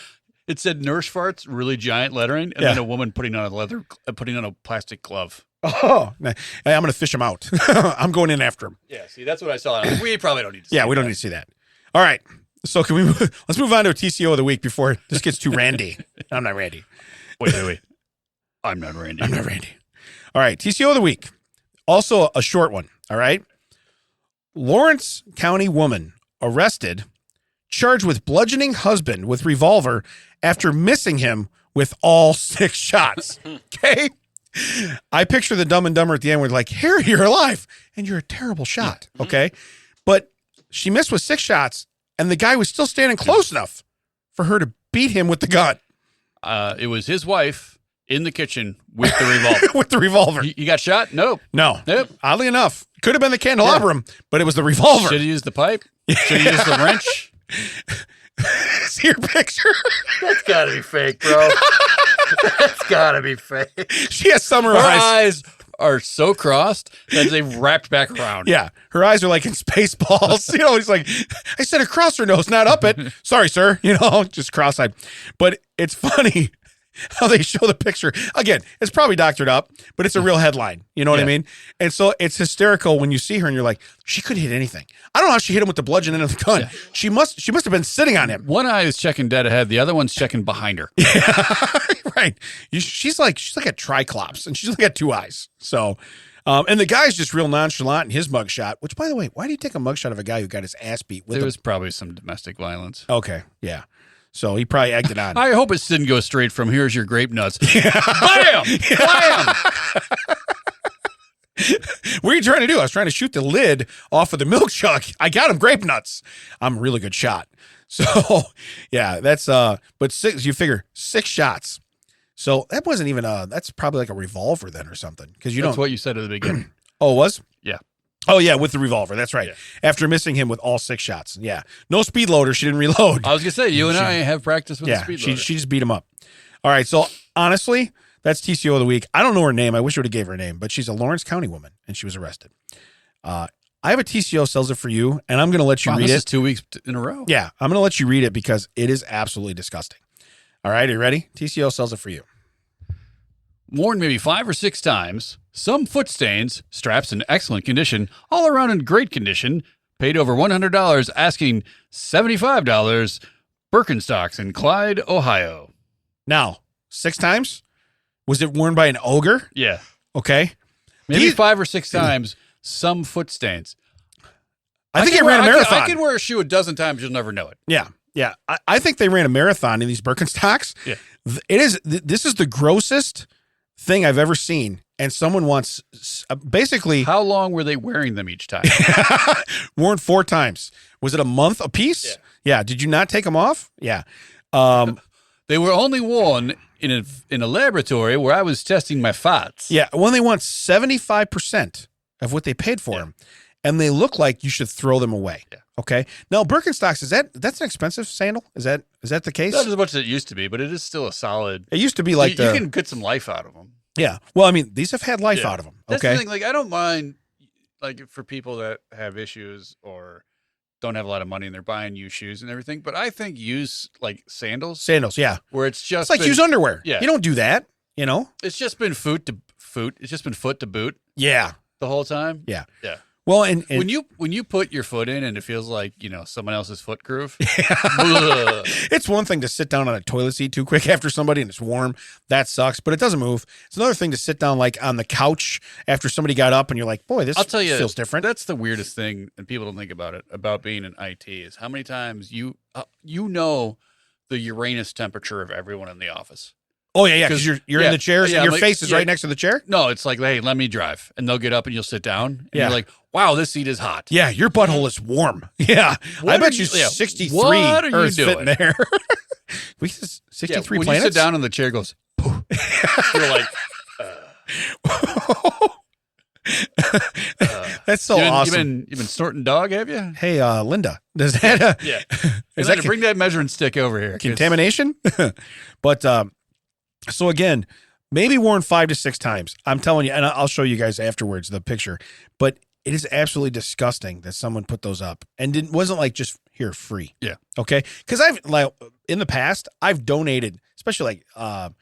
it said nurse farts, really giant lettering, and then a woman putting on a plastic glove. Oh, hey, I'm going to fish him out. I'm going in after him. Yeah, see, that's what I saw. We probably don't need to see we don't need to see that. All right. So let's move on to a TCO of the week before this gets too randy. I'm not Randy. Wait. I'm not Randy. All right. TCO of the week. Also a short one. All right. Lawrence County woman arrested, charged with bludgeoning husband with revolver after missing him with all 6 shots. Okay. I picture the Dumb and Dumber at the end where like, Harry, you're alive and you're a terrible shot. Okay. But she missed with 6 shots and the guy was still standing close enough for her to beat him with the gun. It was his wife in the kitchen with the revolver. With the revolver. You got shot? Nope. No. Oddly enough, could have been the candelabrum, but it was the revolver. Should have used the pipe? Should have used the wrench? See your picture? That's got to be fake, bro. That's got to be fake. She has summer Her eyes. eyes are so crossed that they've wrapped back around. Yeah. Her eyes are like in Spaceballs. He's like, I said across her nose, not up it. Sorry, sir. Just cross-eyed. But it's funny how they show the picture. Again, it's probably doctored up, but it's a real headline. You know what I mean? And so it's hysterical when you see her and you're like, she could hit anything. I don't know how she hit him with the bludgeon and the gun. Yeah. She must have been sitting on him. One eye is checking dead ahead. The other one's checking behind her. Yeah, right. She's like a triclops and she's only got 2 eyes. So, and the guy's just real nonchalant in his mugshot, which by the way, why do you take a mugshot of a guy who got his ass beat with There was probably some domestic violence. Okay. Yeah. So he probably egged it on. I hope it didn't go straight from here's your grape nuts. Yeah. Bam! Bam! What are you trying to do? I was trying to shoot the lid off of the milk jug. I got him grape nuts. I'm a really good shot. So yeah, that's but 6, you figure 6 shots. So that wasn't even that's probably like a revolver then or something. Because That's what you said at the beginning. Oh, it was? Yeah. Oh, yeah, with the revolver. That's right. Yeah. After missing him with all 6 shots. Yeah. No speed loader. She didn't reload. I was going to say, you and I have practice with the speed loader. She just beat him up. All right. So, honestly, that's TCO of the week. I don't know her name. I wish I would have gave her a name, but she's a Lawrence County woman, and she was arrested. I have a TCO sells it for you, and I'm going to let you read it. This is 2 weeks in a row. Yeah. I'm going to let you read it because it is absolutely disgusting. All right. Are you ready? TCO sells it for you. Worn maybe 5 or 6 times, some foot stains, straps in excellent condition, all around in great condition, paid over $100, asking $75, Birkenstocks in Clyde, Ohio. Now, 6 times? Was it worn by an ogre? Yeah. Okay. Maybe 5 or 6 times, some foot stains. I think they ran a marathon. I can wear a shoe a dozen times. You'll never know it. Yeah. Yeah. I think they ran a marathon in these Birkenstocks. Yeah. This is the grossest thing I've ever seen. And someone wants basically. How long were they wearing them each time? Worn 4 times. Was it a month a piece? Yeah. Did you not take them off? Yeah. They were only worn in a laboratory where I was testing my fats. Yeah. Well, they want 75% of what they paid for them. And they look like you should throw them away. Yeah. Okay. Now, Birkenstocks, that's an expensive sandal? Is that the case? Not as much as it used to be, but it is still a solid. It used to be like you can get some life out of them. Yeah. Well, I mean, these have had life out of them. That's okay. the thing. Like, I don't mind, like, for people that have issues or don't have a lot of money and they're buying used shoes and everything. But I think use like sandals, yeah, where it's like use underwear. Yeah. You don't do that. It's just been foot to foot. It's just been foot to boot. Yeah. The whole time. Yeah. Yeah. Well, and when you put your foot in and it feels like, someone else's foot groove. It's one thing to sit down on a toilet seat too quick after somebody and it's warm. That sucks, but it doesn't move. It's another thing to sit down like on the couch after somebody got up and you're like, boy, this feels different. That's the weirdest thing, and people don't think about it, about being in IT, is how many times you know the Uranus temperature of everyone in the office. Oh, yeah, because you're in the chair, your face is right next to the chair? No, it's like, hey, let me drive. And they'll get up and you'll sit down. And you're like, wow, this seat is hot. Yeah, your butthole is warm. Yeah. I bet you 63 what are you fitting there. We 63 when planets? you sit down in the chair, it goes, you're like, that's so awesome. You've been snorting dog, have you? Hey, Linda, does that... Is that bring that measuring stick over here. Contamination? But... So again, maybe worn 5 to 6 times. I'm telling you, and I'll show you guys afterwards the picture. But it is absolutely disgusting that someone put those up, and it wasn't like just here free. Yeah. Okay. Because in the past I've donated, especially like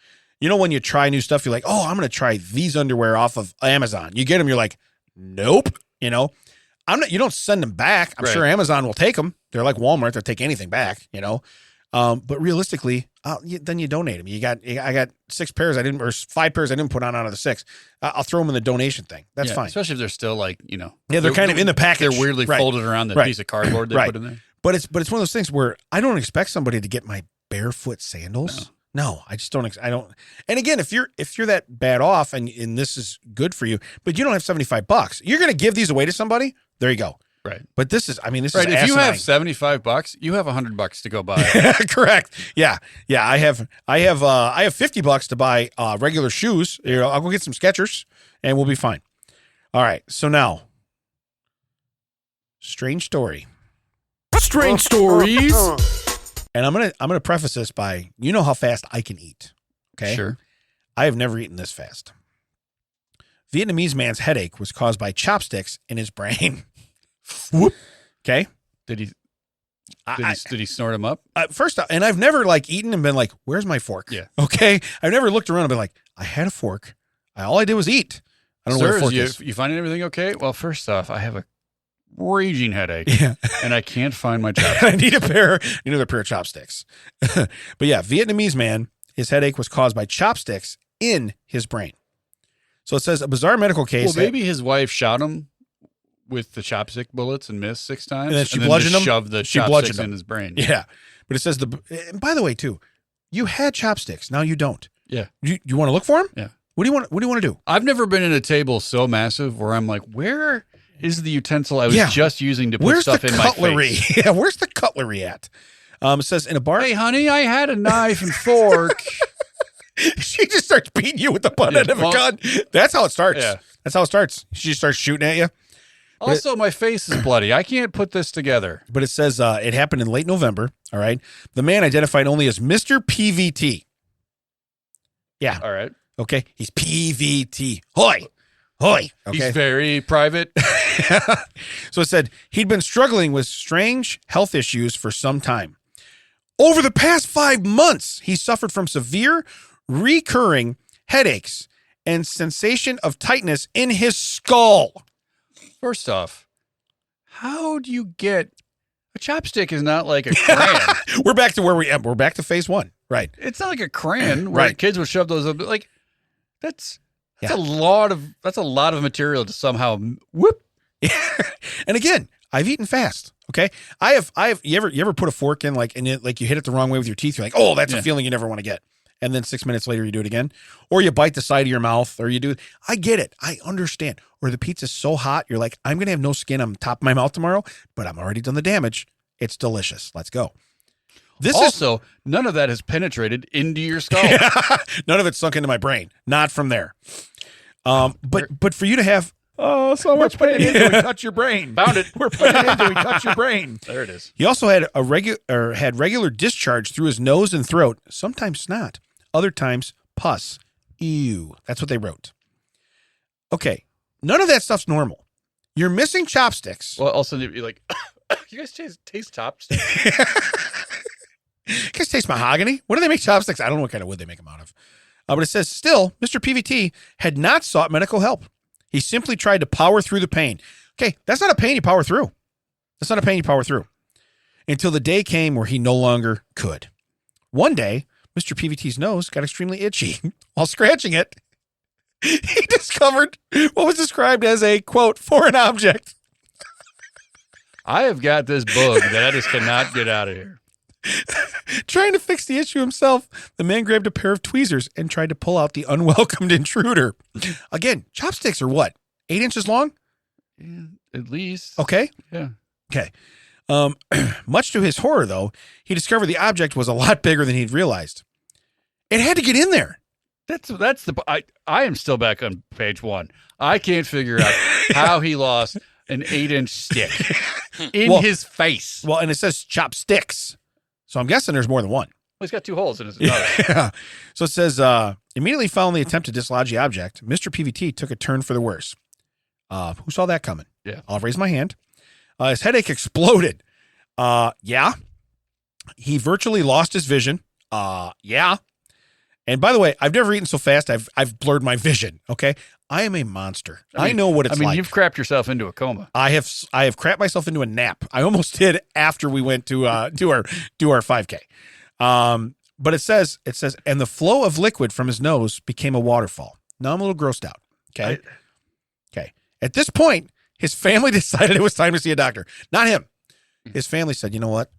when you try new stuff, you're like, oh, I'm going to try these underwear off of Amazon. You get them, you're like, nope. I'm not. You don't send them back. I'm sure Amazon will take them. They're like Walmart. They'll take anything back. But realistically, then you donate them. I got 6 pairs or 5 pairs I didn't put on out of the 6. I'll throw them in the donation thing. That's fine. Especially if they're still like, Yeah, they're kind of in the package. They're weirdly folded around that piece of cardboard they put in there. But it's one of those things where I don't expect somebody to get my barefoot sandals. No, I just don't. I don't. And again, if you're that bad off and this is good for you, but you don't have $75, you're going to give these away to somebody. There you go. Right. But this is right. If you have $75, you have $100 to go buy. Correct. Yeah. Yeah. I have $50 to buy regular shoes. I'll go get some Skechers and we'll be fine. All right. So now, strange story. Strange stories. And I'm gonna preface this by, how fast I can eat. Okay. Sure. I have never eaten this fast. Vietnamese man's headache was caused by chopsticks in his brain. Whoop. Okay. Did he snort them up? First, and I've never eaten and been like, where's my fork? Yeah. Okay. I've never looked around and been like, I had a fork. All I did was eat. I don't know where a fork is. You finding everything okay? Well, first off, I have a raging headache. Yeah. And I can't find my chopsticks. I need another pair of chopsticks. But yeah, Vietnamese man, his headache was caused by chopsticks in his brain. So it says a bizarre medical case. Well, maybe his wife shot him with the chopstick bullets and missed 6 times. And then she bludgeoned him? Shoved the chopsticks in his brain. Yeah. But it says and by the way, too, you had chopsticks. Now you don't. Yeah. You want to look for them? Yeah. What do you want to do? I've never been in a table so massive where I'm like, where is the utensil I was just using to put stuff in my face? Yeah, where's the cutlery at? It says in a bar. Hey, honey, I had a knife and fork. She just starts beating you with the butt end of a gun. That's how it starts. Yeah. That's how it starts. She just starts shooting at you. Also, my face is bloody. I can't put this together. But it says it happened in late November. All right. The man identified only as Mr. PVT. Yeah. All right. Okay. He's PVT. Hoy. Okay. He's very private. So it said he'd been struggling with strange health issues for some time. Over the past 5 months, he suffered from severe recurring headaches and sensation of tightness in his skull. First off, how do you get a chopstick? Is not like a crayon. We're back to where we're back to phase 1, Right. It's not like a crayon where Right. kids would shove those up. Like that's a lot of material to somehow whoop. And again, I've eaten fast. Okay. I have, you ever put a fork in like you hit it the wrong way with your teeth. You're like, oh, that's a feeling you never want to get. And then 6 minutes later you do it again, or you bite the side of your mouth, or you do. I get it. I understand. Or the pizza's so hot. You're like, I'm going to have no skin on the top of my mouth tomorrow, but I'm already done the damage. It's delicious. Let's go. None of that has penetrated into your skull. None of it sunk into my brain. Not from there. But for you to have so much pain until we touch your brain. Found it. We're putting it until we touch your brain. There it is. He also had regular discharge through his nose and throat. Sometimes snot. Other times pus. Ew. That's what they wrote. Okay. None of that stuff's normal. You're missing chopsticks. Well, also you're like, you guys taste chopsticks? You guys taste mahogany? What do they make chopsticks? I don't know what kind of wood they make them out of. But it says, still, Mr. PVT had not sought medical help. He simply tried to power through the pain. Okay, that's not a pain you power through. That's not a pain you power through. Until the day came where he no longer could. One day, Mr. PVT's nose got extremely itchy. While scratching it, he discovered what was described as a, quote, foreign object. I have got this bug that I just cannot get out of here. Trying to fix the issue himself, the man grabbed a pair of tweezers and tried to pull out the unwelcomed intruder. Again, chopsticks are what? 8 inches long? Yeah, at least. Okay. Yeah. Okay. Much to his horror, though, he discovered the object was a lot bigger than he'd realized. It had to get in there. I am still back on page 1. I can't figure out how he lost an 8-inch stick in his face. Well, and it says chopsticks. So I'm guessing there's more than one. Well, he's got 2 holes in his nose. Yeah. So it says, immediately following the attempt to dislodge the object, Mr. PVT took a turn for the worse. Who saw that coming? Yeah. I'll raise my hand. His headache exploded. Yeah. He virtually lost his vision. Yeah. And by the way, I've never eaten so fast. I've blurred my vision. Okay. I am a monster. I know what it's like. You've crapped yourself into a coma. I have crapped myself into a nap. I almost did after we went to do our 5K. But it says, and the flow of liquid from his nose became a waterfall. Now I'm a little grossed out. Okay. Okay. At this point, his family decided it was time to see a doctor. Not him. His family said, you know what?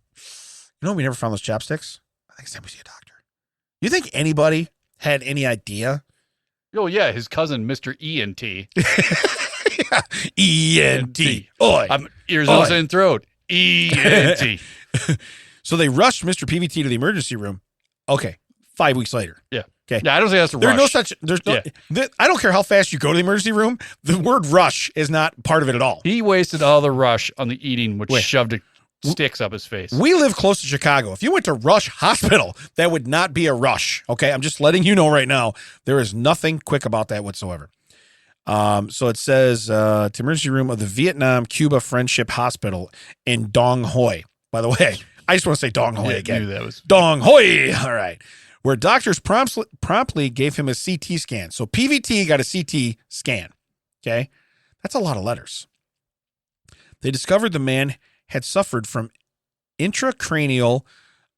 We never found those chopsticks. I think it's time we see a doctor. You think anybody had any idea? Oh, yeah. His cousin, Mr. E.N.T. Yeah. E.N.T. Oi. Ears, nose, and throat. E.N.T. So they rushed Mr. PVT to the emergency room. Okay. 5 weeks later. Yeah. Okay. Yeah, I don't think that's a rush. I don't care how fast you go to the emergency room. The word rush is not part of it at all. He wasted all the rush on the eating, which shoved sticks up his face. We live close to Chicago. If you went to Rush Hospital, that would not be a rush. Okay. I'm just letting you know right now. There is nothing quick about that whatsoever. So it says, to emergency room of the Vietnam-Cuba Friendship Hospital in Dong Hoi. By the way, I just want to say Dong Hoi again. Knew that was Dong Hoi. All right. Where doctors promptly gave him a CT scan. So PVT got a CT scan. Okay. That's a lot of letters. They discovered the man had suffered from intracranial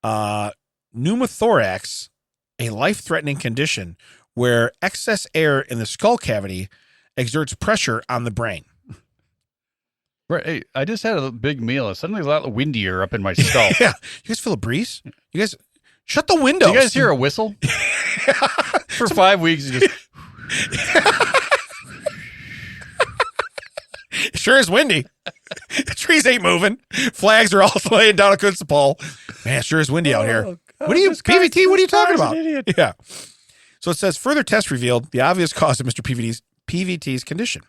pneumothorax, a life-threatening condition where excess air in the skull cavity exerts pressure on the brain. Right. Hey, I just had a big meal. Suddenly it's a lot windier up in my skull. Yeah. You guys feel a breeze? You guys shut the windows. Do you guys hear a whistle? For 5 weeks, you just... It sure is windy. The trees ain't moving. Flags are all laying down against the pole. Man, it sure is windy out here. God, What are you, PVT? What are you talking about? Idiot. Yeah. So it says further tests revealed the obvious cause of Mr. PVT's condition.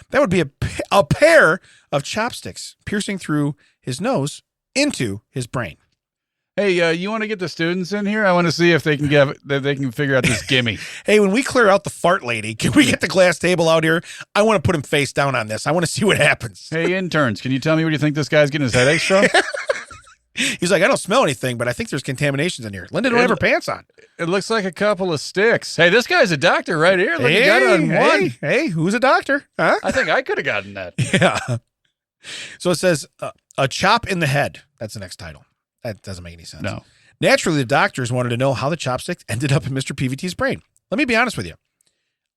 That would be a pair of chopsticks piercing through his nose into his brain. Hey, you want to get the students in here? I want to see if they can figure out this gimme. Hey, when we clear out the fart lady, can we get the glass table out here? I want to put him face down on this. I want to see what happens. Hey, interns, can you tell me what you think this guy's getting his headaches from? He's like, I don't smell anything, but I think there's contaminations in here. Linda don't have her pants on. It looks like a couple of sticks. Hey, this guy's a doctor right here. Look, he got it on one. Hey, who's a doctor? Huh? I think I could have gotten that. Yeah. So it says a chop in the head. That's the next title. That doesn't make any sense. No. Naturally, the doctors wanted to know how the chopstick ended up in Mr. PVT's brain. Let me be honest with you.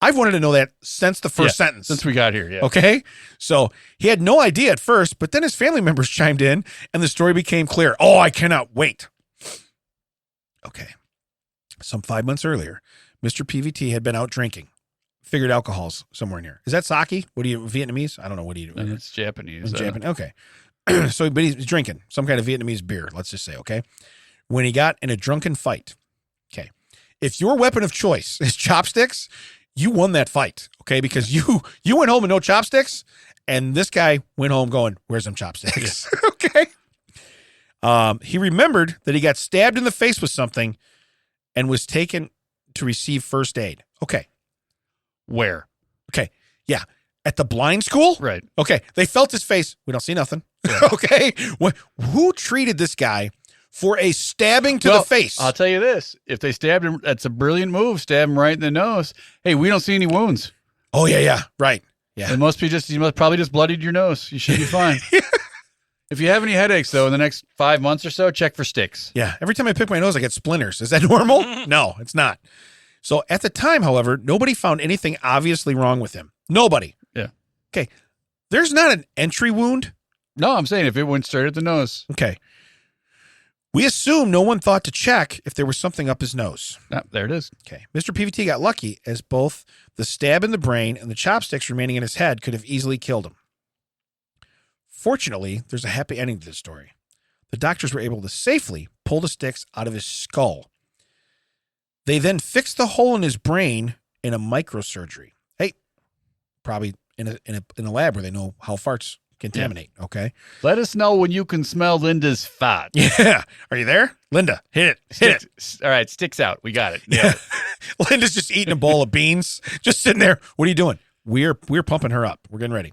I've wanted to know that since the first sentence. Since we got here, yeah. Okay? So he had no idea at first, but then his family members chimed in and the story became clear. Oh, I cannot wait. Okay. Some 5 months earlier, Mr. PVT had been out drinking. Figured alcohol's somewhere near. Is that sake? What do you, Vietnamese? I don't know. What do you do? And it's Japanese. It's Japanese. Okay. So, but he's drinking some kind of Vietnamese beer, let's just say, okay? When he got in a drunken fight. Okay. If your weapon of choice is chopsticks, you won that fight, okay? Because you went home with no chopsticks, and this guy went home going, where's them chopsticks? Okay. He remembered that he got stabbed in the face with something and was taken to receive first aid. Okay. Where? Okay. Yeah. At the blind school? Right. Okay. They felt his face. We don't see nothing. Yeah. Okay. Who treated this guy for a stabbing to the face? I'll tell you this. If they stabbed him, that's a brilliant move. Stab him right in the nose. Hey, we don't see any wounds. Oh, yeah, yeah. Right. Yeah. It must be you must probably just bloodied your nose. You should be fine. Yeah. If you have any headaches, though, in the next 5 months or so, check for sticks. Yeah. Every time I pick my nose, I get splinters. Is that normal? No, it's not. So at the time, however, nobody found anything obviously wrong with him. Nobody. Yeah. Okay. There's not an entry wound. No, I'm saying if it went straight at the nose. Okay. We assume no one thought to check if there was something up his nose. There it is. Okay. Mr. PVT got lucky as both the stab in the brain and the chopsticks remaining in his head could have easily killed him. Fortunately, there's a happy ending to this story. The doctors were able to safely pull the sticks out of his skull. They then fixed the hole in his brain in a microsurgery. Hey, probably in a lab where they know how farts contaminate. Yeah. Okay. Let us know when you can smell Linda's fart. Yeah. Are you there? Linda, hit it. All right. Sticks out. We got it. Yeah. Linda's just eating a bowl of beans, just sitting there. What are you doing? We're pumping her up. We're getting ready.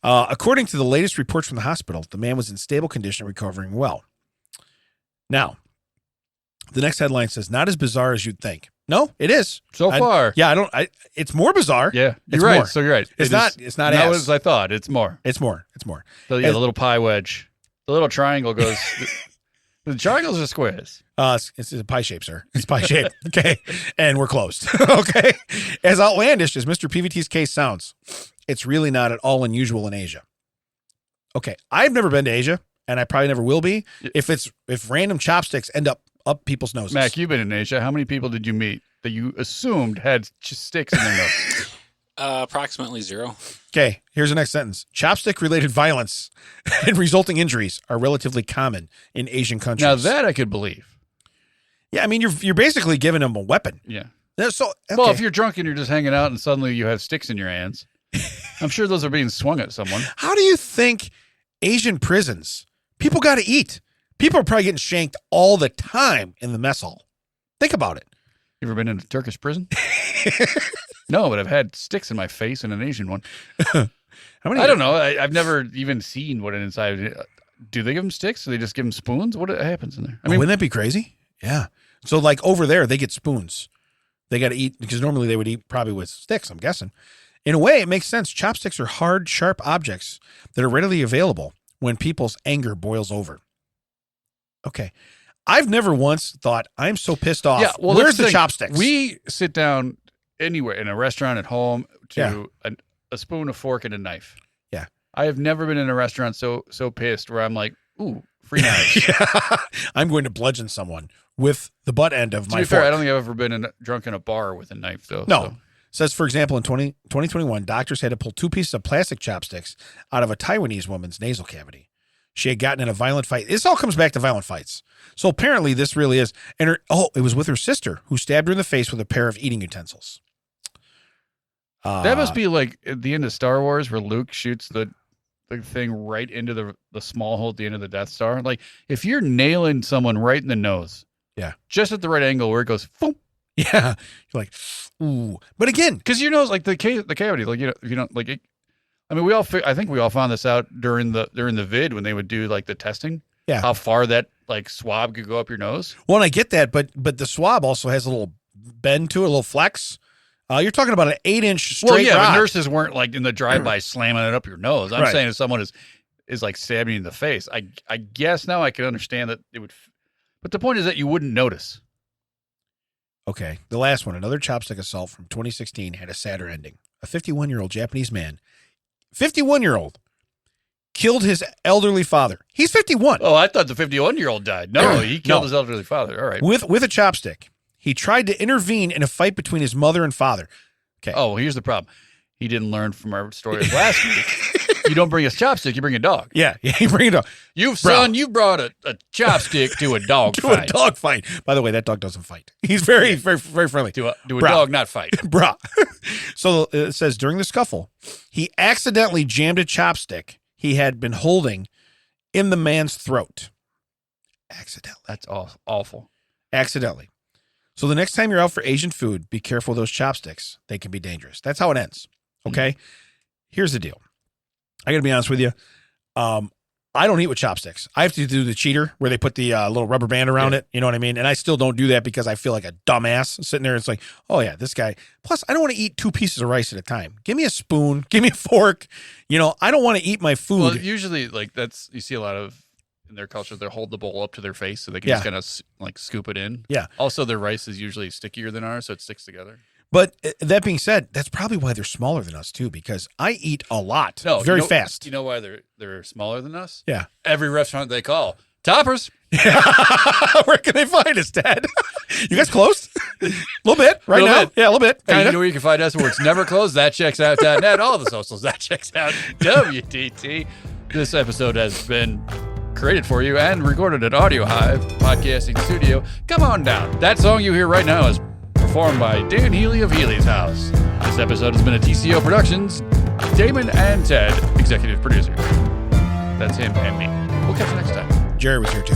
According to the latest reports from the hospital, the man was in stable condition, recovering well. Now, the next headline says, not as bizarre as you'd think. No, it is. So far. Yeah, it's more bizarre. Yeah, you're right. More. So you're right. It's not as I thought. It's more. It's more. So yeah, the little pie wedge. The little triangle goes. The triangles are squares. It's a pie shape, sir. It's pie shape. Okay. And we're closed. Okay. As outlandish as Mr. PVT's case sounds, it's really not at all unusual in Asia. Okay. I've never been to Asia, and I probably never will be. If random chopsticks end up people's noses. Mac, you've been in Asia. How many people did you meet that you assumed had sticks in their nose? Approximately 0. Okay, here's the next sentence. Chopstick-related violence and resulting injuries are relatively common in Asian countries. Now that I could believe. Yeah, I mean, you're basically giving them a weapon. Yeah. So, okay. Well, if you're drunk and you're just hanging out and suddenly you have sticks in your hands, I'm sure those are being swung at someone. How do you think Asian prisons, people got to eat? People are probably getting shanked all the time in the mess hall. Think about it. You ever been in a Turkish prison? No, but I've had sticks in my face in an Asian one. I don't know. I've never even seen what an inside. Do they give them sticks? Do they just give them spoons? What happens in there? I mean, wouldn't that be crazy? Yeah. So like over there, they get spoons. They got to eat because normally they would eat probably with sticks, I'm guessing. In a way, it makes sense. Chopsticks are hard, sharp objects that are readily available when people's anger boils over. Okay. I've never once thought, I'm so pissed off. Yeah, well, where's the chopsticks? We sit down anywhere, in a restaurant, at home, to a spoon, a fork, and a knife. Yeah. I have never been in a restaurant so pissed where I'm like, ooh, free knives. Yeah. I'm going to bludgeon someone with the butt end of my fork. Fair, I don't think I've ever been drunk in a bar with a knife, though. No. So. Says, for example, in 2021, doctors had to pull 2 pieces of plastic chopsticks out of a Taiwanese woman's nasal cavity. She had gotten in a violent fight. This all comes back to violent fights. So apparently this really is. And it was with her sister who stabbed her in the face with a pair of eating utensils. That must be like at the end of Star Wars where Luke shoots the thing right into the small hole at the end of the Death Star. Like if you're nailing someone right in the nose, just at the right angle where it goes, boom. Yeah, you're like, ooh. But again, because your nose, like the cavity, like you know, like it, I mean, I think we all found this out during the vid when they would do like the testing. Yeah, how far that like swab could go up your nose. Well, and I get that, but the swab also has a little bend to it, a little flex. You're talking about an 8-inch straight. Well, yeah, rod. but nurses weren't like in the drive-by slamming it up your nose. I'm saying if someone is like stabbing you in the face, I guess now I can understand that it would But the point is that you wouldn't notice. Okay, the last one, another chopstick assault from 2016 had a sadder ending. A 51-year-old Japanese man, 51-year-old, killed his elderly father. He's 51. Oh, I thought the 51-year-old died. No, he killed his elderly father. All right. With a chopstick. He tried to intervene in a fight between his mother and father. Okay. Oh, here's the problem. He didn't learn from our story of last week. You don't bring a chopstick, you bring a dog. Yeah, you bring a dog. You brought a chopstick to a dog to fight. A dog fight. By the way, that dog doesn't fight. He's very, very, very friendly. Do a dog not fight. Bruh. So it says, during the scuffle, he accidentally jammed a chopstick he had been holding in the man's throat. Accidentally. That's awful. Accidentally. So the next time you're out for Asian food, be careful of those chopsticks. They can be dangerous. That's how it ends. Okay? Here's the deal. I got to be honest with you. I don't eat with chopsticks. I have to do the cheater where they put the little rubber band around it. You know what I mean? And I still don't do that because I feel like a dumbass sitting there. It's like, oh yeah, this guy. Plus, I don't want to eat 2 pieces of rice at a time. Give me a spoon. Give me a fork. I don't want to eat my food. Well, usually, you see a lot of, in their culture, they hold the bowl up to their face so they can just kind of scoop it in. Yeah. Also, their rice is usually stickier than ours, so it sticks together. But that being said, that's probably why they're smaller than us too, because I eat a lot very fast. You know why they're smaller than us? Yeah. Every restaurant they call, Toppers. Where can they find us, Dad? You guys closed? A little bit right now. Bit. Yeah, a little bit. Hey, you know where you can find us where it's never closed? ThatChecksOut.net. All the socials. That checks out. WTT. This episode has been created for you and recorded at Audio Hive Podcasting Studio. Come on down. That song you hear right now is performed by Dan Healy of Healy's House. This episode has been a TCO Productions. Damon and Ted, executive producers. That's him and me. We'll catch you next time. Jerry was here too.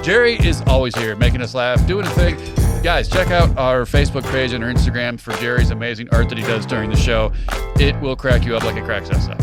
Jerry is always here, making us laugh, doing a thing. Guys, check out our Facebook page and our Instagram for Jerry's amazing art that he does during the show. It will crack you up like it cracks us up.